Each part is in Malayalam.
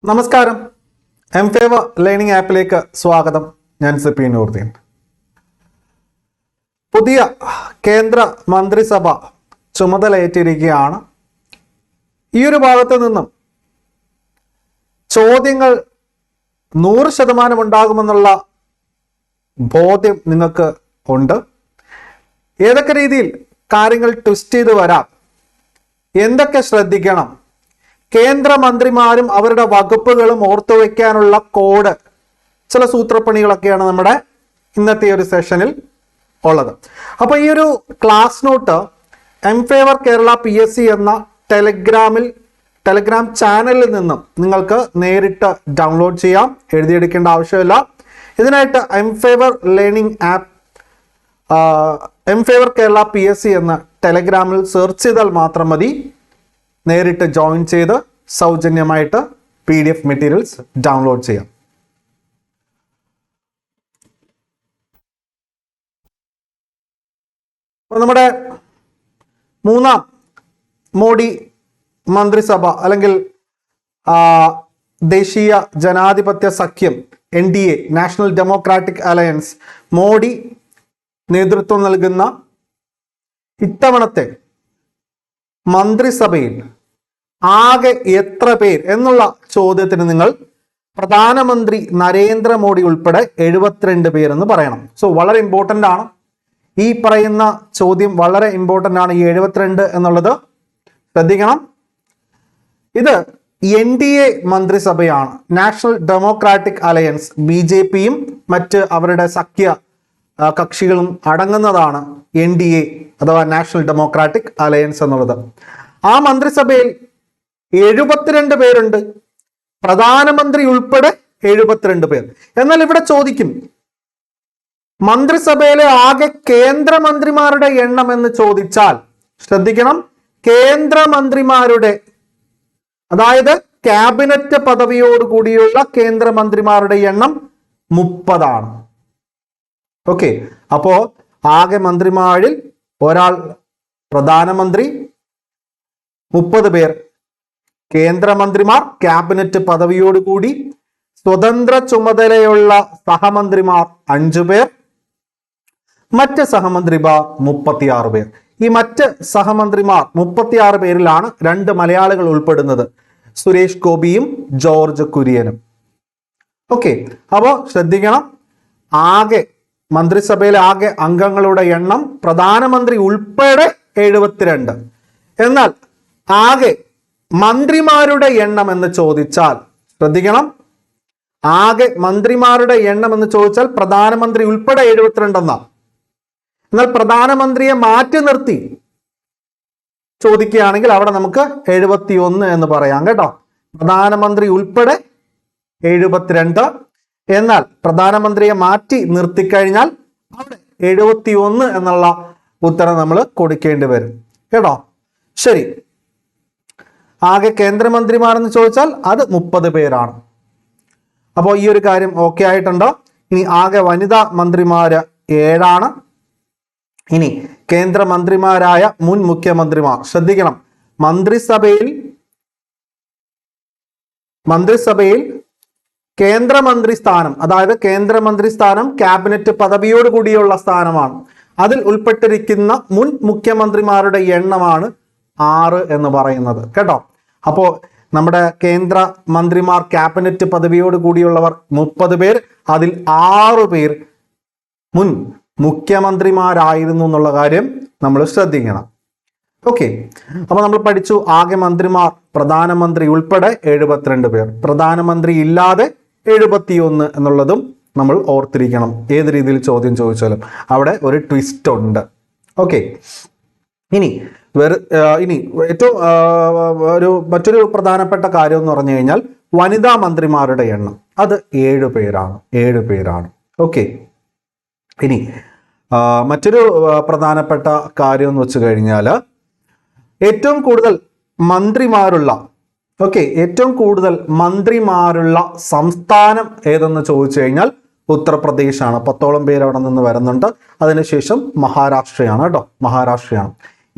നമസ്കാരം. എംഫേവർ ലേണിംഗ് ആപ്പിലേക്ക് സ്വാഗതം. ഞാൻ സിപി നൂർദീൻ. പുതിയ കേന്ദ്ര മന്ത്രിസഭ ചുമതലയേറ്റിരിക്കുകയാണ്. ഈ ഒരു ഭാഗത്ത് നിന്നും ചോദ്യങ്ങൾ 100% ഉണ്ടാകുമെന്നുള്ള ബോധ്യം നിങ്ങൾക്ക് ഉണ്ട്. ഏതൊക്കെ രീതിയിൽ കാര്യങ്ങൾ ട്വിസ്റ്റ് ചെയ്ത് വരാം, എന്തൊക്കെ ശ്രദ്ധിക്കണം, കേന്ദ്രമന്ത്രിമാരും അവരുടെ വകുപ്പുകളും ഓർത്തുവെക്കാനുള്ള കോഡ്, ചില സൂത്രപ്പണികളൊക്കെയാണ് നമ്മുടെ ഇന്നത്തെ ഒരു സെഷനിൽ ഉള്ളത്. അപ്പോൾ ഈ ഒരു ക്ലാസ് നോട്ട് എംഫേവർ കേരള PSC എന്ന ടെലഗ്രാം ചാനലിൽ നിന്നും നിങ്ങൾക്ക് നേരിട്ട് ഡൗൺലോഡ് ചെയ്യാം. എഴുതിയെടുക്കേണ്ട ആവശ്യമില്ല. ഇതിനായിട്ട് എംഫേവർ ലേണിംഗ് ആപ്പ് എംഫേവർ കേരള PSC എന്ന ടെലഗ്രാമിൽ സെർച്ച് ചെയ്താൽ മാത്രം മതി. നേരിട്ട് ജോയിൻ ചെയ്ത് സൗജന്യമായിട്ട് PDF മെറ്റീരിയൽസ് ഡൗൺലോഡ് ചെയ്യാം. നമ്മുടെ മൂന്നാം മോഡി മന്ത്രിസഭ അല്ലെങ്കിൽ ദേശീയ ജനാധിപത്യ സഖ്യം NDA national democratic alliance Modi നേതൃത്വം നൽകുന്ന ഇത്തവണത്തെ മന്ത്രിസഭയിൽ ആകെ എത്ര പേർ എന്നുള്ള ചോദ്യത്തിന് നിങ്ങൾ പ്രധാനമന്ത്രി നരേന്ദ്രമോദി ഉൾപ്പെടെ 72 പേരെന്ന് പറയണം. സോ വളരെ ഇമ്പോർട്ടൻ്റ് ആണ്. ഈ പറയുന്ന ചോദ്യം വളരെ ഇമ്പോർട്ടൻ്റ് ആണ്. ഈ 72 എന്നുള്ളത് ശ്രദ്ധിക്കണം. ഇത് NDA മന്ത്രിസഭയാണ്. നാഷണൽ ഡെമോക്രാറ്റിക് അലയൻസ് BJPയും മറ്റ് അവരുടെ സഖ്യ കക്ഷികളും അടങ്ങുന്നതാണ് NDA അഥവാ നാഷണൽ ഡെമോക്രാറ്റിക് അലയൻസ് എന്നുള്ളത്. ആ മന്ത്രിസഭയിൽ 72 പേരുണ്ട്, പ്രധാനമന്ത്രി ഉൾപ്പെടെ 72 പേർ. എന്നാൽ ഇവിടെ ചോദിക്കും, മന്ത്രിസഭയിലെ ആകെ കേന്ദ്രമന്ത്രിമാരുടെ എണ്ണം എന്ന് ചോദിച്ചാൽ ശ്രദ്ധിക്കണം, കേന്ദ്രമന്ത്രിമാരുടെ, അതായത് ക്യാബിനറ്റ് പദവിയോട് കൂടിയുള്ള കേന്ദ്രമന്ത്രിമാരുടെ എണ്ണം 30 ആണ്. ഓക്കെ, അപ്പോ ആകെ മന്ത്രിമാരിൽ ഒരാൾ പ്രധാനമന്ത്രി, 30 പേർ കേന്ദ്രമന്ത്രിമാർ ക്യാബിനറ്റ് പദവിയോടുകൂടി, സ്വതന്ത്ര ചുമതലയുള്ള സഹമന്ത്രിമാർ 5 പേർ, മറ്റ് സഹമന്ത്രിമാർ 36 പേർ. ഈ മറ്റ് സഹമന്ത്രിമാർ 36 പേരിലാണ് 2 മലയാളികൾ ഉൾപ്പെടുന്നത്, സുരേഷ് ഗോപിയും ജോർജ് കുര്യനും. ഓക്കെ, അപ്പോൾ ശ്രദ്ധിക്കണം, ആകെ മന്ത്രിസഭയിലെ ആകെ അംഗങ്ങളുടെ എണ്ണം പ്രധാനമന്ത്രി ഉൾപ്പെടെ 72. എന്നാൽ ആകെ മന്ത്രിമാരുടെ എണ്ണം എന്ന് ചോദിച്ചാൽ ശ്രദ്ധിക്കണം, ആകെ മന്ത്രിമാരുടെ എണ്ണം എന്ന് ചോദിച്ചാൽ പ്രധാനമന്ത്രി ഉൾപ്പെടെ 72 എന്നാ. എന്നാൽ പ്രധാനമന്ത്രിയെ മാറ്റി നിർത്തി ചോദിക്കുകയാണെങ്കിൽ അവിടെ നമുക്ക് 71 എന്ന് പറയാം കേട്ടോ. പ്രധാനമന്ത്രി ഉൾപ്പെടെ 72. എന്നാൽ പ്രധാനമന്ത്രിയെ മാറ്റി നിർത്തിക്കഴിഞ്ഞാൽ അവിടെ 71 എന്നുള്ള ഉത്തരം നമ്മൾ കൊടുക്കേണ്ടി വരും കേട്ടോ. ശരി, ആകെ കേന്ദ്രമന്ത്രിമാരെന്ന് ചോദിച്ചാൽ അത് 30 പേരാണ്. അപ്പോൾ ഈ ഒരു കാര്യം ഓക്കെ ആയിട്ടുണ്ടോ? ഇനി ആകെ വനിതാ മന്ത്രിമാര് 7 ഇനി കേന്ദ്രമന്ത്രിമാരായ മുൻ മുഖ്യമന്ത്രിമാർ ശ്രദ്ധിക്കണം, മന്ത്രിസഭയിൽ കേന്ദ്രമന്ത്രി സ്ഥാനം, അതായത് കേന്ദ്രമന്ത്രി സ്ഥാനം ക്യാബിനറ്റ് പദവിയോട് കൂടിയുള്ള സ്ഥാനമാണ്. അതിൽ ഉൾപ്പെട്ടിരിക്കുന്ന മുൻ മുഖ്യമന്ത്രിമാരുടെ എണ്ണമാണ് 6 എന്ന് പറയുന്നത് കേട്ടോ. അപ്പോൾ നമ്മുടെ കേന്ദ്ര മന്ത്രിമാർ ക്യാബിനറ്റ് പദവിയോട് കൂടിയുള്ളവർ 30 പേർ, അതിൽ 6 പേർ മുൻ മുഖ്യമന്ത്രിമാരായിരുന്നു എന്നുള്ള കാര്യം നമ്മൾ ശ്രദ്ധിക്കണം. ഓക്കെ, അപ്പൊ നമ്മൾ പഠിച്ചു ആകെ മന്ത്രിമാർ പ്രധാനമന്ത്രി ഉൾപ്പെടെ 72 പേർ, പ്രധാനമന്ത്രി ഇല്ലാതെ 71 എന്നുള്ളതും നമ്മൾ ഓർത്തിരിക്കണം. ഏത് രീതിയിൽ ചോദ്യം ചോദിച്ചാലും അവിടെ ഒരു ട്വിസ്റ്റ് ഉണ്ട്. ഓക്കെ, ഇനി ഏറ്റവും മറ്റൊരു പ്രധാനപ്പെട്ട കാര്യം എന്ന് പറഞ്ഞു കഴിഞ്ഞാൽ വനിതാ മന്ത്രിമാരുടെ എണ്ണം അത് 7 പേരാണ്. ഓക്കെ, ഇനി മറ്റൊരു പ്രധാനപ്പെട്ട കാര്യം എന്ന് വെച്ച് കഴിഞ്ഞാൽ ഏറ്റവും കൂടുതൽ മന്ത്രിമാരുള്ള സംസ്ഥാനം ഏതെന്ന് ചോദിച്ചു കഴിഞ്ഞാൽ ഉത്തർപ്രദേശാണ്. 10ഓളം പേര് അവിടെ നിന്ന് വരുന്നുണ്ട്. അതിനുശേഷം മഹാരാഷ്ട്രയാണ് കേട്ടോ, മഹാരാഷ്ട്രയാണ്.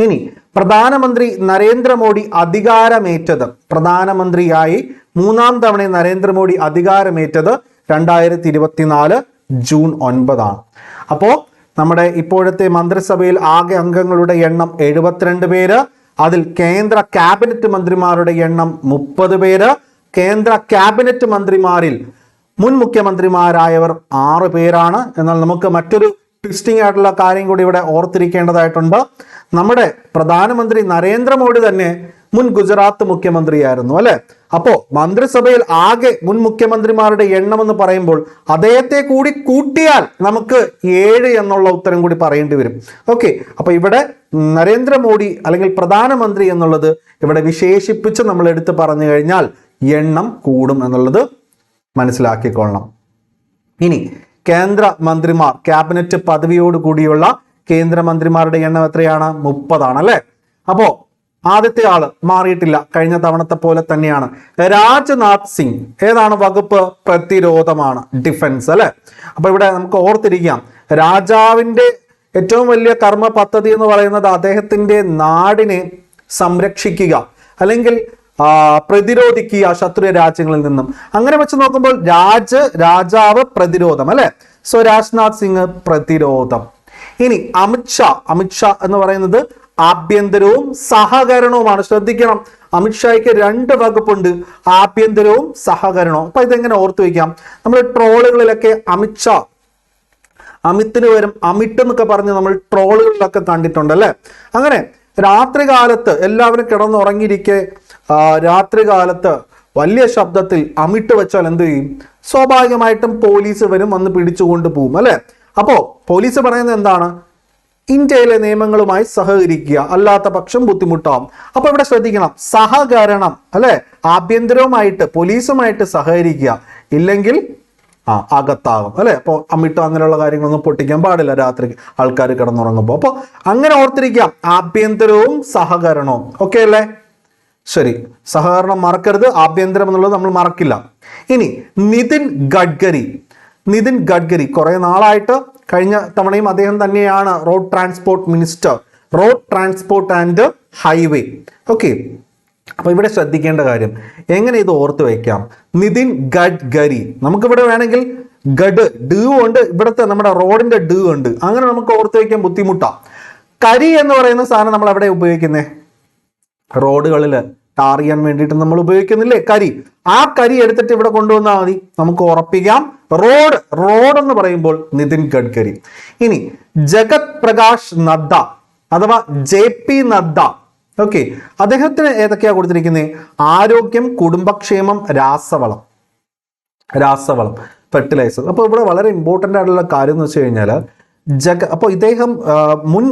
ഇനി പ്രധാനമന്ത്രി നരേന്ദ്രമോദി അധികാരമേറ്റത്, പ്രധാനമന്ത്രിയായി 3ാം തവണ നരേന്ദ്രമോദി അധികാരമേറ്റത് 2024 ജൂൺ 9 ആണ്. അപ്പോൾ നമ്മുടെ ഇപ്പോഴത്തെ മന്ത്രിസഭയിൽ ആകെ അംഗങ്ങളുടെ എണ്ണം 72 പേര്. അതിൽ കേന്ദ്ര ക്യാബിനറ്റ് മന്ത്രിമാരുടെ എണ്ണം 30 പേര്. കേന്ദ്ര ക്യാബിനറ്റ് മന്ത്രിമാരിൽ മുൻ മുഖ്യമന്ത്രിമാരായവർ 6 പേരാണ്. എന്നാൽ നമുക്ക് മറ്റൊരു ട്വിസ്റ്റിംഗ് ആയിട്ടുള്ള കാര്യം കൂടി ഇവിടെ ഓർത്തിരിക്കേണ്ടതായിട്ടുണ്ട്. നമ്മുടെ പ്രധാനമന്ത്രി നരേന്ദ്രമോദി തന്നെ മുൻ ഗുജറാത്ത് മുഖ്യമന്ത്രിയായിരുന്നു അല്ലെ. അപ്പോ മന്ത്രിസഭയിൽ ആകെ മുൻ മുഖ്യമന്ത്രിമാരുടെ എണ്ണം എന്ന് പറയുമ്പോൾ അദ്ദേഹത്തെ കൂടി കൂട്ടിയാൽ നമുക്ക് 7 എന്നുള്ള ഉത്തരം കൂടി പറയേണ്ടി വരും. ഓക്കെ, അപ്പൊ ഇവിടെ നരേന്ദ്രമോദി അല്ലെങ്കിൽ പ്രധാനമന്ത്രി എന്നുള്ളത് ഇവിടെ വിശേഷിപ്പിച്ച് നമ്മൾ എടുത്ത് പറഞ്ഞു കഴിഞ്ഞാൽ എണ്ണം കൂടും എന്നുള്ളത് മനസ്സിലാക്കിക്കൊള്ളണം. ഇനി കേന്ദ്ര മന്ത്രിമാർ, ക്യാബിനറ്റ് പദവിയോട് കൂടിയുള്ള കേന്ദ്രമന്ത്രിമാരുടെ എണ്ണം എത്രയാണ്? 30 ആണ് അല്ലെ. അപ്പോ ആദ്യത്തെ ആള് മാറിയിട്ടില്ല, കഴിഞ്ഞ തവണത്തെ പോലെ തന്നെയാണ്. രാജ്നാഥ് സിംഗ് ഏതാണ് വകുപ്പ്? പ്രതിരോധമാണ്, ഡിഫൻസ് അല്ലെ. അപ്പൊ ഇവിടെ നമുക്ക് ഓർത്തിരിക്കാം, രാജാവിന്റെ ഏറ്റവും വലിയ കർമ്മ പദ്ധതി എന്ന് പറയുന്നത് അദ്ദേഹത്തിന്റെ നാടിനെ സംരക്ഷിക്കുക അല്ലെങ്കിൽ പ്രതിരോധിക്കുക ശത്രു രാജ്യങ്ങളിൽ നിന്നും. അങ്ങനെ വെച്ച് നോക്കുമ്പോൾ രാജാവ് പ്രതിരോധം അല്ലെ. സോ രാജ്നാഥ് സിംഗ് പ്രതിരോധം. ഇനി അമിത്ഷാ എന്ന് പറയുന്നത് ആഭ്യന്തരവും സഹകരണവുമാണ്. ശ്രദ്ധിക്കണം, അമിത്ഷായ്ക്ക് 2 വകുപ്പുണ്ട്, ആഭ്യന്തരവും സഹകരണവും. അപ്പൊ ഇതെങ്ങനെ ഓർത്തു വയ്ക്കാം? നമ്മൾ ട്രോളുകളിലൊക്കെ അമിത്തിന് വരും അമിട്ട് എന്നൊക്കെ പറഞ്ഞ് നമ്മൾ ട്രോളുകളിലൊക്കെ കണ്ടിട്ടുണ്ട് അല്ലെ. അങ്ങനെ രാത്രി കാലത്ത് എല്ലാവരും കിടന്നുറങ്ങിയിരിക്കെ രാത്രി കാലത്ത് വലിയ ശബ്ദത്തിൽ അമിട്ട് വെച്ചാൽ എന്ത് ചെയ്യും? സ്വാഭാവികമായിട്ടും പോലീസ് വരും, വന്ന് പിടിച്ചുകൊണ്ട് പോകും അല്ലെ. അപ്പോ പോലീസ് പറയുന്നത് എന്താണ്? ഇന്ത്യയിലെ നിയമങ്ങളുമായി സഹകരിക്കുക, അല്ലാത്ത പക്ഷം ബുദ്ധിമുട്ടാവും. അപ്പൊ ഇവിടെ ശ്രദ്ധിക്കണം, സഹകരണം അല്ലെ. ആഭ്യന്തരവുമായിട്ട് പോലീസുമായിട്ട് സഹകരിക്കുക, ഇല്ലെങ്കിൽ അകത്താകും അല്ലെ. അപ്പോൾ അമിട്ട് അങ്ങനെയുള്ള കാര്യങ്ങളൊന്നും പൊട്ടിക്കാൻ പാടില്ല രാത്രി ആൾക്കാർ കിടന്നുറങ്ങുമ്പോൾ. അപ്പോൾ അങ്ങനെ ഓർത്തിരിക്കാം, ആഭ്യന്തരവും സഹകരണവും. ഓക്കെ അല്ലേ? ശരി, സഹകരണം മറക്കരുത്, ആഭ്യന്തരം എന്നുള്ളത് നമ്മൾ മറക്കില്ല. ഇനി നിതിൻ ഗഡ്കരി കുറെ നാളായിട്ട്, കഴിഞ്ഞ തവണയും അദ്ദേഹം തന്നെയാണ് road transport minister, road transport and highway. Okay, അപ്പൊ ഇവിടെ ശ്രദ്ധിക്കേണ്ട കാര്യം, എങ്ങനെ ഇത് ഓർത്ത് വയ്ക്കാം? നിതിൻ ഗഡ്കരി, നമുക്കിവിടെ വേണമെങ്കിൽ ഡു ഉണ്ട്, ഇവിടുത്തെ നമ്മുടെ റോഡിന്റെ ഡു ഉണ്ട്, അങ്ങനെ നമുക്ക് ഓർത്ത് വയ്ക്കാൻ ബുദ്ധിമുട്ടാണ്. കരി എന്ന് പറയുന്ന സാധനം നമ്മൾ എവിടെ ഉപയോഗിക്കുന്നേ? റോഡുകളിൽ ടാർ ചെയ്യാൻ വേണ്ടിയിട്ട് നമ്മൾ ഉപയോഗിക്കുന്നില്ലേ കരി. ആ കരി എടുത്തിട്ട് ഇവിടെ കൊണ്ടുവന്നാൽ മതി, നമുക്ക് ഉറപ്പിക്കാം റോഡ് എന്ന് പറയുമ്പോൾ നിതിൻ ഗഡ്കരി. ഇനി ജഗത് പ്രകാശ് നദ്ദ അഥവാ JP നദ്ദ. ഓക്കെ, അദ്ദേഹത്തിന് ഏതൊക്കെയാ കൊടുത്തിരിക്കുന്നത്? ആരോഗ്യം, കുടുംബക്ഷേമം, രാസവളം, ഫെർട്ടിലൈസർ. അപ്പോൾ ഇവിടെ വളരെ ഇമ്പോർട്ടൻ്റ് ആയിട്ടുള്ള കാര്യം എന്ന് വെച്ച് കഴിഞ്ഞാൽ അപ്പോൾ ഇദ്ദേഹം മുൻ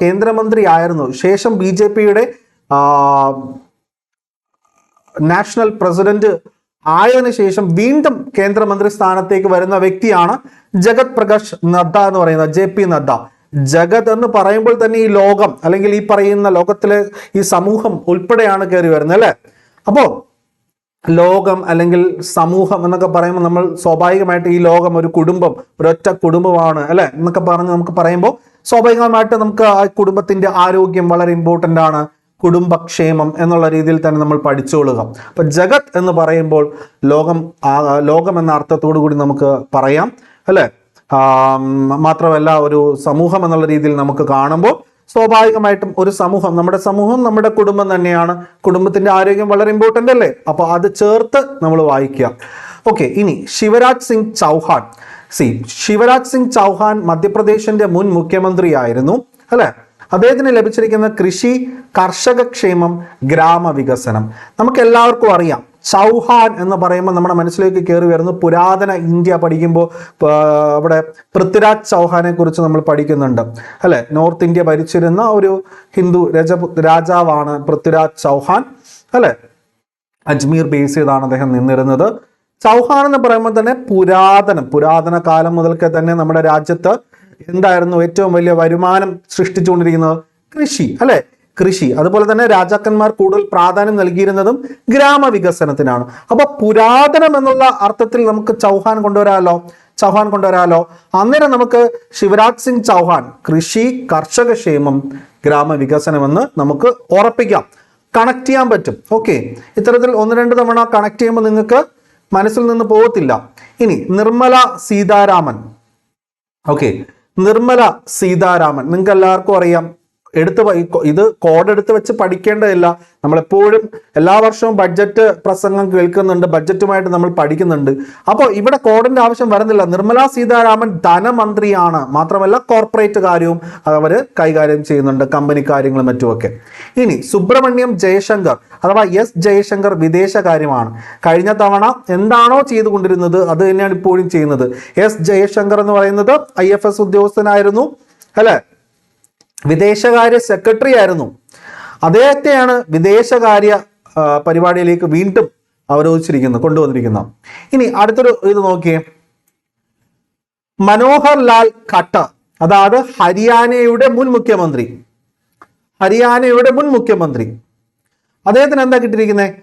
കേന്ദ്രമന്ത്രി ആയിരുന്നു, ശേഷം BJPയുടെ നാഷണൽ പ്രസിഡന്റ് ആയതിനു ശേഷം വീണ്ടും കേന്ദ്രമന്ത്രി സ്ഥാനത്തേക്ക് വരുന്ന വ്യക്തിയാണ് ജഗത് പ്രകാശ് നദ്ദ എന്ന് പറയുന്നത്, JP നദ്ദ. ജഗത് എന്ന് പറയുമ്പോൾ തന്നെ ഈ ലോകം അല്ലെങ്കിൽ ഈ പറയുന്ന ലോകത്തിലെ ഈ സമൂഹം ഉൾപ്പെടെയാണ് കയറി വരുന്നത് അല്ലെ. അപ്പോ ലോകം അല്ലെങ്കിൽ സമൂഹം എന്നൊക്കെ പറയുമ്പോൾ നമ്മൾ സ്വാഭാവികമായിട്ട് ഈ ലോകം ഒരു കുടുംബം, ഒരൊറ്റ കുടുംബമാണ് അല്ലെ എന്നൊക്കെ പറഞ്ഞ് നമുക്ക് പറയുമ്പോൾ സ്വാഭാവികമായിട്ട് നമുക്ക് ആ കുടുംബത്തിന്റെ ആരോഗ്യം വളരെ ഇമ്പോർട്ടൻ്റ് ആണ്, കുടുംബക്ഷേമം എന്നുള്ള രീതിയിൽ തന്നെ നമ്മൾ പഠിച്ചുകൊള്ളുക. അപ്പൊ ജഗത് എന്ന് പറയുമ്പോൾ ലോകം എന്ന അർത്ഥത്തോടു കൂടി നമുക്ക് പറയാം അല്ലെ. മാത്രമല്ല ഒരു സമൂഹം എന്നുള്ള രീതിയിൽ നമുക്ക് കാണുമ്പോൾ സ്വാഭാവികമായിട്ടും ഒരു സമൂഹം, നമ്മുടെ കുടുംബം തന്നെയാണ്. കുടുംബത്തിന്റെ ആരോഗ്യം വളരെ ഇമ്പോർട്ടൻ്റ് അല്ലേ. അപ്പൊ അത് ചേർത്ത് നമ്മൾ വായിക്കുക. ഓക്കെ, ഇനി ശിവരാജ് സിംഗ് ചൗഹാൻ മധ്യപ്രദേശിന്റെ മുൻ മുഖ്യമന്ത്രിയായിരുന്നു അല്ലെ. അദ്ദേഹത്തിന് ലഭിച്ചിരിക്കുന്ന കൃഷി, കർഷക ക്ഷേമം, ഗ്രാമവികസനം. നമുക്ക് എല്ലാവർക്കും അറിയാം, ചൗഹാൻ എന്ന് പറയുമ്പോൾ നമ്മുടെ മനസ്സിലേക്ക് കയറി വരുന്നു പുരാതന ഇന്ത്യ പഠിക്കുമ്പോൾ അവിടെ പൃഥ്വിരാജ് ചൗഹാനെ കുറിച്ച് നമ്മൾ പഠിക്കുന്നുണ്ട് അല്ലെ. നോർത്ത് ഇന്ത്യ ഭരിച്ചിരുന്ന ഒരു ഹിന്ദു രാജാവാണ് പൃഥ്വിരാജ് ചൗഹാൻ അല്ലെ. അജ്മീർ ബേസ് ചെയ്താണ് അദ്ദേഹം നിന്നിരുന്നത്. ചൗഹാൻ എന്ന് പറയുമ്പോൾ തന്നെ പുരാതന കാലം മുതൽക്കേ തന്നെ നമ്മുടെ രാജ്യത്ത് എന്തായിരുന്നു ഏറ്റവും വലിയ വരുമാനം സൃഷ്ടിച്ചുകൊണ്ടിരിക്കുന്നത്? കൃഷി അല്ലെ. കൃഷി, അതുപോലെ തന്നെ രാജാക്കന്മാർ കൂടുതൽ പ്രാധാന്യം നൽകിയിരുന്നതും ഗ്രാമവികസനത്തിനാണ്. അപ്പൊ പുരാതനം എന്നുള്ള അർത്ഥത്തിൽ നമുക്ക് ചൗഹാൻ കൊണ്ടുവരാമല്ലോ. ചൗഹാൻ കൊണ്ടുവരാലോ. അന്നേരം നമുക്ക് ശിവരാജ് സിംഗ് ചൗഹാൻ കൃഷി, കർഷക ക്ഷേമം, ഗ്രാമവികസനം എന്ന് നമുക്ക് ഉറപ്പിക്കാം, കണക്ട് ചെയ്യാൻ പറ്റും. ഓക്കെ, ഇത്തരത്തിൽ 1-2 തവണ കണക്ട് ചെയ്യുമ്പോൾ നിങ്ങൾക്ക് മനസ്സിൽ നിന്ന് പോകത്തില്ല. ഇനി നിർമ്മല സീതാരാമൻ. ഓക്കെ, നിർമ്മല സീതാരാമൻ നിങ്ങൾക്ക് എല്ലാവർക്കും അറിയാം. ഇത് കോഡ് എടുത്ത് വെച്ച് പഠിക്കേണ്ടതില്ല. നമ്മളെപ്പോഴും എല്ലാ വർഷവും ബഡ്ജറ്റ് പ്രസംഗം കേൾക്കുന്നുണ്ട്, ബഡ്ജറ്റുമായിട്ട് നമ്മൾ പഠിക്കുന്നുണ്ട്. അപ്പോൾ ഇവിടെ കോഡിന്റെ ആവശ്യം വരുന്നില്ല. നിർമ്മല സീതാരാമൻ ധനമന്ത്രിയാണ്, മാത്രമല്ല കോർപ്പറേറ്റ് കാര്യവും അവർ കൈകാര്യം ചെയ്യുന്നുണ്ട്, കമ്പനി കാര്യങ്ങളും മറ്റുമൊക്കെ. ഇനി സുബ്രഹ്മണ്യം ജയശങ്കർ അഥവാ എസ് ജയശങ്കർ വിദേശകാര്യമാണ്. കഴിഞ്ഞ തവണ എന്താണോ ചെയ്തുകൊണ്ടിരുന്നത് അത് തന്നെയാണ് ഇപ്പോഴും ചെയ്യുന്നത്. എസ് ജയശങ്കർ എന്ന് പറയുന്നത് IFS ഉദ്യോഗസ്ഥനായിരുന്നു അല്ലെ, വിദേശകാര്യ സെക്രട്ടറി ആയിരുന്നു. അദ്ദേഹത്തെയാണ് വിദേശകാര്യ പരിപാടിയിലേക്ക് വീണ്ടും കൊണ്ടുവന്നിരിക്കുന്നത്. ഇനി അടുത്തൊരു ഇത് നോക്കിയേ, മനോഹർ ലാൽ ഖട്ടർ, അതായത് ഹരിയാനയുടെ മുൻ മുഖ്യമന്ത്രി. അദ്ദേഹത്തിന് എന്താ കിട്ടിയിരിക്കുന്നത്?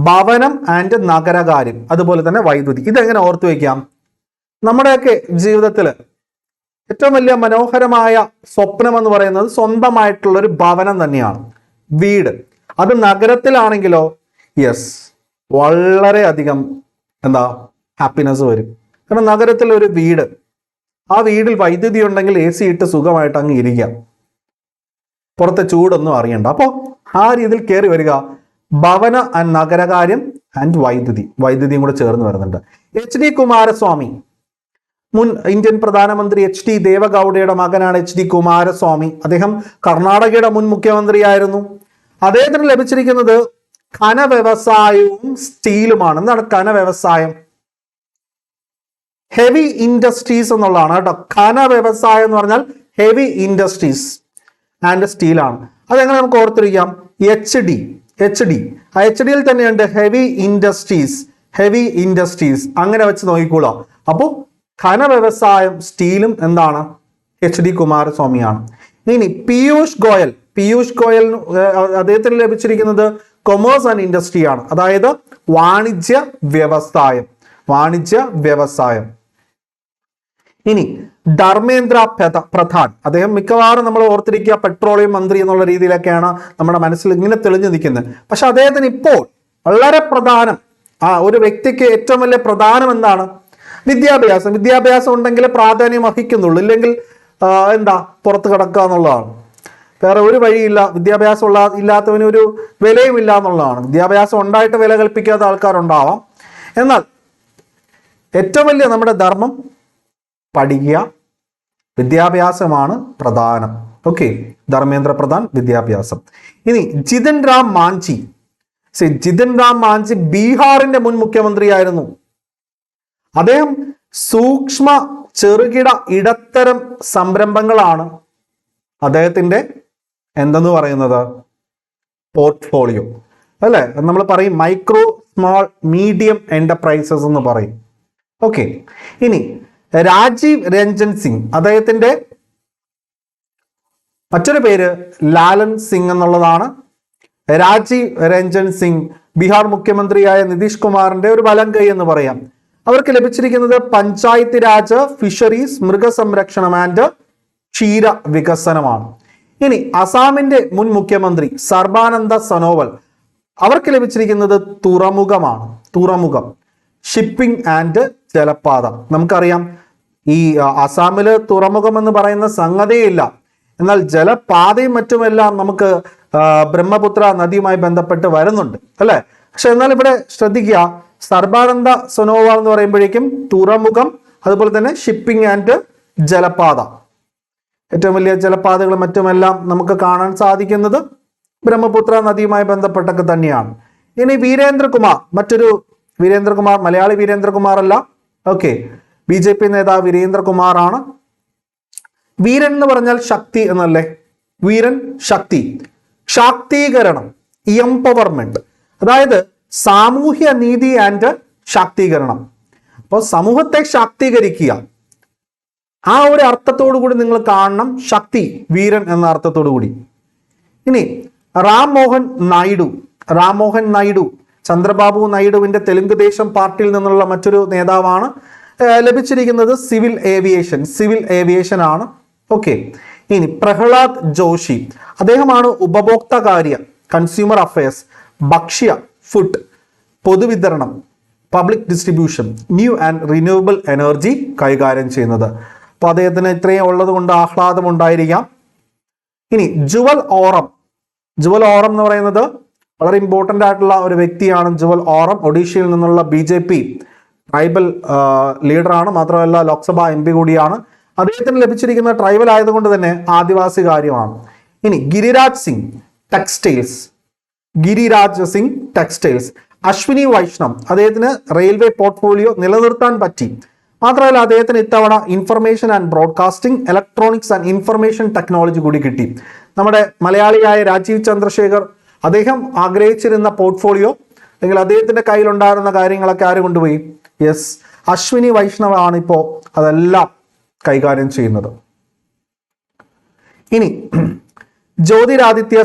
ഭവനം ആൻഡ് നഗരകാര്യം, അതുപോലെ തന്നെ വൈദ്യുതി. ഇതെങ്ങനെ ഓർത്തു വയ്ക്കാം? നമ്മുടെയൊക്കെ ജീവിതത്തിൽ ഏറ്റവും വലിയ മനോഹരമായ സ്വപ്നം എന്ന് പറയുന്നത് സ്വന്തമായിട്ടുള്ള ഒരു ഭവനം തന്നെയാണ്, വീട്. അത് നഗരത്തിലാണെങ്കിലോ യെസ്, വളരെയധികം ഹാപ്പിനെസ് വരും. കാരണം നഗരത്തിൽ ഒരു വീട്, ആ വീടിൽ വൈദ്യുതി ഉണ്ടെങ്കിൽ AC ഇട്ട് സുഖമായിട്ട് അങ്ങ് ഇരിക്കാം, പുറത്തെ ചൂടൊന്നും അറിയണ്ട. അപ്പോൾ ആ രീതിയിൽ കയറി വരിക. ഭവന ആൻഡ് നഗരകാര്യം ആൻഡ് വൈദ്യുതിയും കൂടെ ചേർന്ന് വരുന്നുണ്ട്. HD കുമാരസ്വാമി, മുൻ ഇന്ത്യൻ പ്രധാനമന്ത്രി HD ദേവഗൌഡയുടെ മകനാണ് HD കുമാരസ്വാമി. അദ്ദേഹം കർണാടകയുടെ മുൻ മുഖ്യമന്ത്രിയായിരുന്നു. അദ്ദേഹത്തിന് ലഭിച്ചിരിക്കുന്നത് ഖനവ്യവസായവും സ്റ്റീലുമാണ്. എന്താണ് ഖനവ്യവസായം? ഹെവി ഇൻഡസ്ട്രീസ് എന്നുള്ളതാണ് കേട്ടോ. ഖനവ്യവസായം എന്ന് പറഞ്ഞാൽ ഹെവി ഇൻഡസ്ട്രീസ് ആൻഡ് സ്റ്റീലാണ്. അതെങ്ങനെ നമുക്ക് ഓർത്തിരിക്കാം? HD ആ HDയിൽ തന്നെയുണ്ട് ഹെവി ഇൻഡസ്ട്രീസ്, അങ്ങനെ വെച്ച് നോക്കിക്കോളാം. അപ്പോൾ ഖനവ്യവസായം സ്റ്റീലും എന്താണ്? HD കുമാരസ്വാമിയാണ്. ഇനി പീയൂഷ് ഗോയൽ അദ്ദേഹത്തിന് ലഭിച്ചിരിക്കുന്നത് കൊമേഴ്സ് ആൻഡ് ഇൻഡസ്ട്രി ആണ്, അതായത് വാണിജ്യ വ്യവസായം. ഇനി ധർമ്മേന്ദ്ര പ്രധാൻ, അദ്ദേഹം മിക്കവാറും നമ്മൾ ഓർത്തിരിക്കുക പെട്രോളിയം മന്ത്രി എന്നുള്ള രീതിയിലൊക്കെയാണ് നമ്മുടെ മനസ്സിൽ ഇങ്ങനെ തെളിഞ്ഞു നിൽക്കുന്നത്. പക്ഷെ അദ്ദേഹത്തിന് ഇപ്പോൾ വളരെ പ്രധാനം, ഒരു വ്യക്തിക്ക് ഏറ്റവും വലിയ പ്രധാനം എന്താണ്? വിദ്യാഭ്യാസം ഉണ്ടെങ്കിൽ പ്രാധാന്യം അർഹിക്കുന്നുള്ളൂ, ഇല്ലെങ്കിൽ പുറത്ത് കിടക്കുക എന്നുള്ളതാണ്. വേറെ ഒരു വഴിയില്ല. വിദ്യാഭ്യാസം ഇല്ലാത്തവന് ഒരു വിലയും ഇല്ല എന്നുള്ളതാണ്. വിദ്യാഭ്യാസം ഉണ്ടായിട്ട് വില കൽപ്പിക്കാത്ത ആൾക്കാരുണ്ടാവാം. എന്നാൽ ഏറ്റവും വലിയ നമ്മുടെ ധർമ്മം പഠിക്കുക, വിദ്യാഭ്യാസമാണ് പ്രധാനം. ഓക്കെ, ധർമ്മേന്ദ്ര പ്രധാൻ വിദ്യാഭ്യാസം. ഇനി ജിതിൻ റാം മാഞ്ചി ബീഹാറിന്റെ മുൻ മുഖ്യമന്ത്രിയായിരുന്നു. അദ്ദേഹം സൂക്ഷ്മ ചെറുകിട ഇടത്തരം സംരംഭങ്ങളാണ് അദ്ദേഹത്തിന്റെ എന്തെന്ന് പറയുന്നത്? പോർട്ട്ഫോളിയോ അല്ലെ. നമ്മൾ പറയും മൈക്രോ സ്മോൾ മീഡിയം എന്റർപ്രൈസസ് എന്ന് പറയും. ഓക്കെ, ഇനി രാജീവ് രഞ്ജൻ സിംഗ്, അദ്ദേഹത്തിന്റെ മറ്റൊരു പേര് ലാലൻ സിംഗ് എന്നുള്ളതാണ്. രാജീവ് രഞ്ജൻ സിംഗ് ബീഹാർ മുഖ്യമന്ത്രിയായ നിതീഷ് കുമാറിന്റെ ഒരു വലം കൈ എന്ന് പറയാം. അവർക്ക് ലഭിച്ചിരിക്കുന്നത് പഞ്ചായത്ത് രാജ്, ഫിഷറീസ്, മൃഗസംരക്ഷണം ആൻഡ് ക്ഷീര വികസനമാണ്. ഇനി അസാമിന്റെ മുൻ മുഖ്യമന്ത്രി സർബാനന്ദ സോനോവാൾ, അവർക്ക് ലഭിച്ചിരിക്കുന്നത് തുറമുഖം, ഷിപ്പിംഗ് ആൻഡ് ജലപാത. നമുക്കറിയാം ഈ അസാമില് തുറമുഖം എന്ന് പറയുന്ന സംഗതിയില്ല. എന്നാൽ ജലപാതയും മറ്റുമെല്ലാം നമുക്ക് ബ്രഹ്മപുത്ര നദിയുമായി ബന്ധപ്പെട്ട് വരുന്നുണ്ട് അല്ലെ. പക്ഷെ എന്നാൽ ഇവിടെ ശ്രദ്ധിക്കുക, സർബാനന്ദ സോനോവാൾ എന്ന് പറയുമ്പോഴേക്കും തുറമുഖം, അതുപോലെ തന്നെ ഷിപ്പിംഗ് ആൻഡ് ജലപാത, ഏറ്റവും വലിയ ജലപാതകളും മറ്റുമെല്ലാം നമുക്ക് കാണാൻ സാധിക്കുന്നത് ബ്രഹ്മപുത്ര നദിയുമായി ബന്ധപ്പെട്ടൊക്കെ തന്നെയാണ്. ഇനി വീരേന്ദ്രകുമാർ, മറ്റൊരു വീരേന്ദ്രകുമാർ, മലയാളി വീരേന്ദ്രകുമാർ അല്ല. ഓക്കെ, BJP നേതാവ് വീരേന്ദ്രകുമാർ ആണ്. വീരൻ എന്ന് പറഞ്ഞാൽ ശക്തി എന്നല്ലേ? വീരൻ, ശക്തി, ശാക്തീകരണം, എംപവർമെന്റ്, അതായത് സാമൂഹ്യ നീതി ആൻഡ് ശാക്തീകരണം. അപ്പോൾ സമൂഹത്തെ ശാക്തീകരിക്കുക, ആ ഒരു അർത്ഥത്തോടു കൂടി നിങ്ങൾ കാണണം ശക്തി, വീരൻ എന്ന അർത്ഥത്തോടു കൂടി. ഇനി റാം മോഹൻ നായിഡു, ചന്ദ്രബാബു നായിഡുവിന്റെ തെലുങ്ക് ദേശം പാർട്ടിയിൽ നിന്നുള്ള മറ്റൊരു നേതാവാണ്. ലഭിച്ചിരിക്കുന്നത് സിവിൽ ഏവിയേഷൻ ആണ്. ഓക്കെ. ഇനി പ്രഹ്ലാദ് ജോഷി, അദ്ദേഹമാണ് ഉപഭോക്തൃകാര്യ, കൺസ്യൂമർ അഫയേഴ്സ്, ഭക്ഷ്യ ഫുഡ്, പൊതുവിതരണം, public distribution, new and renewable energy കൈകാര്യം ചെയ്യുന്നത്. അപ്പോൾ അദ്ദേഹത്തിന് ഇത്രയും ഉള്ളത് കൊണ്ട് ആഹ്ലാദം ഉണ്ടായിരിക്കാം. ഇനി ജുവൽ ഓറം എന്ന് പറയുന്നത് വളരെ ഇമ്പോർട്ടൻ്റ് ആയിട്ടുള്ള ഒരു വ്യക്തിയാണ്. ജുവൽ ഓറം ഒഡീഷയിൽ നിന്നുള്ള BJP ട്രൈബൽ ലീഡറാണ്, മാത്രമല്ല ലോക്സഭാ MP കൂടിയാണ്. അദ്ദേഹത്തിന് ലഭിച്ചിരിക്കുന്ന ട്രൈബൽ ആയതുകൊണ്ട് തന്നെ ആദിവാസി കാര്യമാണ്. ഇനി ഗിരിരാജ് സിംഗ് ടെക്സ്റ്റൈൽസ്. അശ്വിനി വൈഷ്ണവ്, അദ്ദേഹത്തിന് റെയിൽവേ പോർട്ട്ഫോളിയോ നിലനിർത്താൻ പറ്റി. മാത്രമല്ല അദ്ദേഹത്തിന് ഇത്തവണ information and broadcasting, electronics and information technology കൂടി കിട്ടി. നമ്മുടെ മലയാളിയായ രാജീവ് ചന്ദ്രശേഖർ, അദ്ദേഹം ആഗ്രഹിച്ചിരുന്ന പോർട്ട്ഫോളിയോ അല്ലെങ്കിൽ അദ്ദേഹത്തിന്റെ കയ്യിലുണ്ടായിരുന്ന കാര്യങ്ങളൊക്കെ ആര് കൊണ്ടുപോയി? യെസ്, അശ്വിനി വൈഷ്ണവ് ആണ് ഇപ്പോൾ അതെല്ലാം കൈകാര്യം ചെയ്യുന്നത്. ഇനി ജ്യോതിരാദിത്യ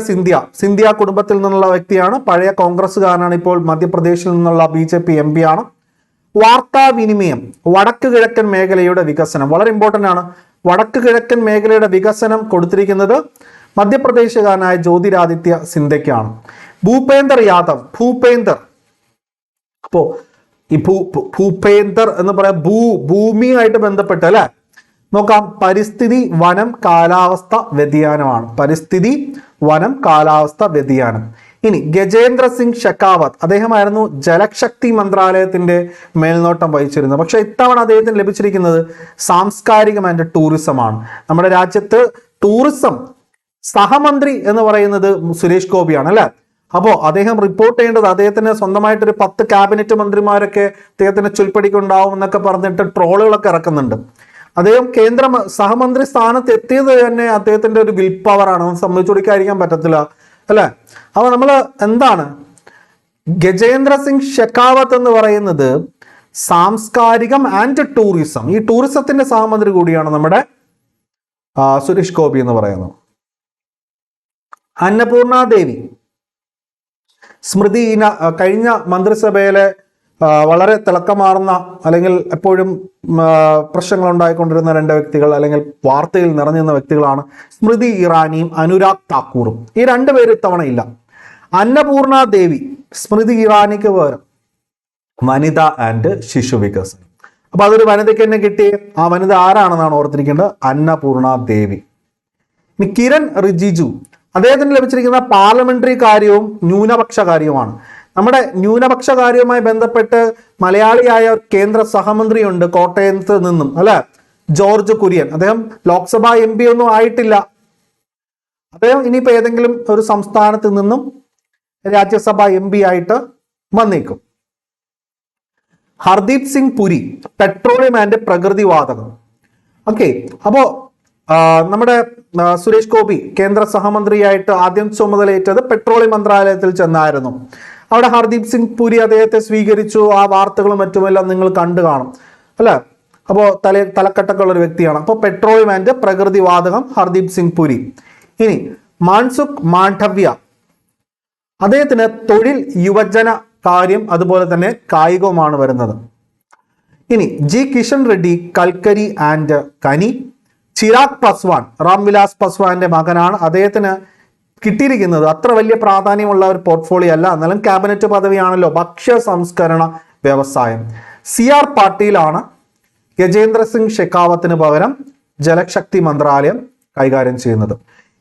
സിന്ധ്യ കുടുംബത്തിൽ നിന്നുള്ള വ്യക്തിയാണ്. പഴയ കോൺഗ്രസ്സുകാരനാണ്, ഇപ്പോൾ മധ്യപ്രദേശിൽ നിന്നുള്ള BJP MP ആണ്. വാർത്താവിനിമയം, വടക്ക് കിഴക്കൻ മേഖലയുടെ വികസനം വളരെ ഇമ്പോർട്ടൻ്റ് ആണ്. വടക്ക് കിഴക്കൻ മേഖലയുടെ വികസനം കൊടുത്തിരിക്കുന്നത് മധ്യപ്രദേശുകാരനായ ജ്യോതിരാദിത്യ സിന്ധ്യയ്ക്കാണ്. ഭൂപേന്ദർ യാദവ്, അപ്പോ ഈ ഭൂപേന്ദർ എന്ന് പറയാം ഭൂമിയുമായിട്ട് ബന്ധപ്പെട്ട് അല്ലെ നോക്കാം. പരിസ്ഥിതി വനം കാലാവസ്ഥ വ്യതിയാനം. ഇനി ഗജേന്ദ്ര സിംഗ് ഷെഖാവത്ത്, അദ്ദേഹമായിരുന്നു ജലശക്തി മന്ത്രാലയത്തിന്റെ മേൽനോട്ടം വഹിച്ചിരുന്നത്. പക്ഷെ ഇത്തവണ അദ്ദേഹത്തിന് ലഭിച്ചിരിക്കുന്നത് സാംസ്കാരികം ആൻഡ് ടൂറിസം ആണ്. നമ്മുടെ രാജ്യത്ത് ടൂറിസം സഹമന്ത്രി എന്ന് പറയുന്നത് സുരേഷ് ഗോപിയാണ് അല്ലെ. അപ്പോൾ അദ്ദേഹം റിപ്പോർട്ട് ചെയ്യേണ്ടത്, അദ്ദേഹത്തിന് സ്വന്തമായിട്ടൊരു 10 ക്യാബിനറ്റ് മന്ത്രിമാരൊക്കെ അദ്ദേഹത്തിന് ചുൽപ്പടിക്കുണ്ടാവും എന്നൊക്കെ പറഞ്ഞിട്ട് ട്രോളുകളൊക്കെ ഇറക്കുന്നുണ്ട്. അദ്ദേഹം കേന്ദ്ര സഹമന്ത്രി സ്ഥാനത്ത് എത്തിയത് തന്നെ അദ്ദേഹത്തിന്റെ ഒരു വിൽ പവറാണ്, സമ്മതിച്ചു കൊടുക്കാതിരിക്കാൻ പറ്റത്തില്ല അല്ലെ. അപ്പൊ നമ്മൾ എന്താണ്, ഗജേന്ദ്ര സിംഗ് ഷെഖാവത്ത് എന്ന് പറയുന്നത് സാംസ്കാരികം ആൻഡ് ടൂറിസം, ഈ ടൂറിസത്തിന്റെ സഹമന്ത്രി കൂടിയാണ് നമ്മുടെ സുരേഷ് ഗോപി എന്ന് പറയുന്നത്. അന്നപൂർണ ദേവി, സ്മൃതി കഴിഞ്ഞ മന്ത്രിസഭയിലെ വളരെ തിളക്കമാർന്ന അല്ലെങ്കിൽ എപ്പോഴും പ്രശ്നങ്ങൾ ഉണ്ടായിക്കൊണ്ടിരുന്ന 2 വ്യക്തികൾ അല്ലെങ്കിൽ വാർത്തയിൽ നിറഞ്ഞിരുന്ന വ്യക്തികളാണ് സ്മൃതി ഇറാനിയും അനുരാഗ് താക്കൂറും. ഈ 2 പേര് ഇത്തവണ ഇല്ല. അന്നപൂർണ ദേവി, സ്മൃതി ഇറാനിക്ക് പകരം വനിത ആൻഡ് ശിശു വികസനം. അപ്പൊ അതൊരു വനിതയ്ക്ക് തന്നെ കിട്ടി. ആ വനിത ആരാണെന്നാണ് ഓർത്തിരിക്കേണ്ടത്? അന്നപൂർണ ദേവി. ഇനി കിരൺ റിജിജു, അദ്ദേഹത്തിന് ലഭിച്ചിരിക്കുന്ന പാർലമെന്ററി കാര്യവും ന്യൂനപക്ഷ കാര്യവുമാണ്. നമ്മുടെ ന്യൂനപക്ഷ കാര്യവുമായി ബന്ധപ്പെട്ട് മലയാളിയായ കേന്ദ്ര സഹമന്ത്രിയുണ്ട് കോട്ടയത്ത് നിന്നും അല്ലെ, ജോർജ് കുര്യൻ. അദ്ദേഹം ലോക്സഭാ MP ഒന്നും ആയിട്ടില്ല. അദ്ദേഹം ഇനിയിപ്പോ ഏതെങ്കിലും ഒരു സംസ്ഥാനത്ത് നിന്നും രാജ്യസഭ MP ആയിട്ട് വന്നേക്കും. ഹർദീപ് സിംഗ് പുരി, പെട്രോളിയം ആൻഡ് പ്രകൃതിവാതകം. ഓക്കെ. അപ്പോ നമ്മുടെ സുരേഷ് ഗോപി കേന്ദ്ര സഹമന്ത്രിയായിട്ട് ആദ്യം ചുമതലയേറ്റത് പെട്രോളിയം മന്ത്രാലയത്തിൽ ചെന്നായിരുന്നു. അവിടെ ഹർദീപ് സിംഗ് പുരി അദ്ദേഹത്തെ സ്വീകരിച്ചു. ആ വാർത്തകളും മറ്റുമെല്ലാം നിങ്ങൾ കണ്ടു കാണും അല്ലെ. അപ്പോൾ തലക്കെട്ടൊക്കെയുള്ള ഒരു വ്യക്തിയാണ്. അപ്പോൾ പെട്രോളിയം ആൻഡ് പ്രകൃതിവാതകം ഹർദീപ് സിംഗ് പുരി. ഇനി മാൻസുഖ് മാണ്ഡവ്യ, അദ്ദേഹത്തിന് തൊഴിൽ, യുവജന കാര്യം അതുപോലെ തന്നെ കായികവുമാണ് വരുന്നത്. ഇനി ജി കിഷൻ റെഡ്ഡി, കൽക്കരി ആൻഡ് ഖനി. ചിരാഗ് പാസ്വാൻ, രാംവിലാസ് പാസ്വാന്റെ മകനാണ്. അദ്ദേഹത്തിന് കിട്ടിയിരിക്കുന്നത് അത്ര വലിയ പ്രാധാന്യമുള്ള ഒരു പോർട്ട്ഫോളിയോ അല്ല, എന്നാലും ക്യാബിനറ്റ് പദവിയാണല്ലോ, ഭക്ഷ്യ സംസ്കരണ വ്യവസായം. CR പാട്ടീലാണ് ഗജേന്ദ്ര സിംഗ് ഷെഖാവത്തിന് പകരം ജലശക്തി മന്ത്രാലയം കൈകാര്യം ചെയ്യുന്നത്.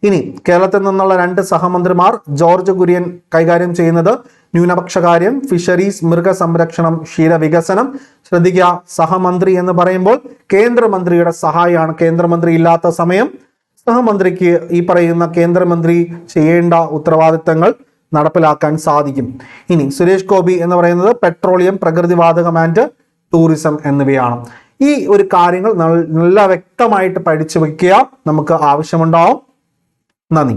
ഇനി കേരളത്തിൽ നിന്നുള്ള 2 സഹമന്ത്രിമാർ, ജോർജ് കുര്യൻ കൈകാര്യം ചെയ്യുന്നത് ന്യൂനപക്ഷ കാര്യം, ഫിഷറീസ്, മൃഗസംരക്ഷണം, ക്ഷീരവികസനം. ശ്രദ്ധിക്കുക, സഹമന്ത്രി എന്ന് പറയുമ്പോൾ കേന്ദ്രമന്ത്രിയുടെ സഹായിയാണ്. കേന്ദ്രമന്ത്രി ഇല്ലാത്ത സമയം സഹമന്ത്രിക്ക് ഈ പറയുന്ന കേന്ദ്രമന്ത്രി ചെയ്യേണ്ട ഉത്തരവാദിത്തങ്ങൾ നടപ്പിലാക്കാൻ സാധിക്കും. ഇനി സുരേഷ് ഗോപി എന്ന് പറയുന്നത് പെട്രോളിയം, പ്രകൃതിവാതകം ആൻഡ് ടൂറിസം എന്നിവയാണ്. ഈ ഒരു കാര്യങ്ങൾ നല്ല വ്യക്തമായിട്ട് പഠിച്ചു വെക്കുക, നമുക്ക് ആവശ്യമുണ്ടാവും. നന്ദി.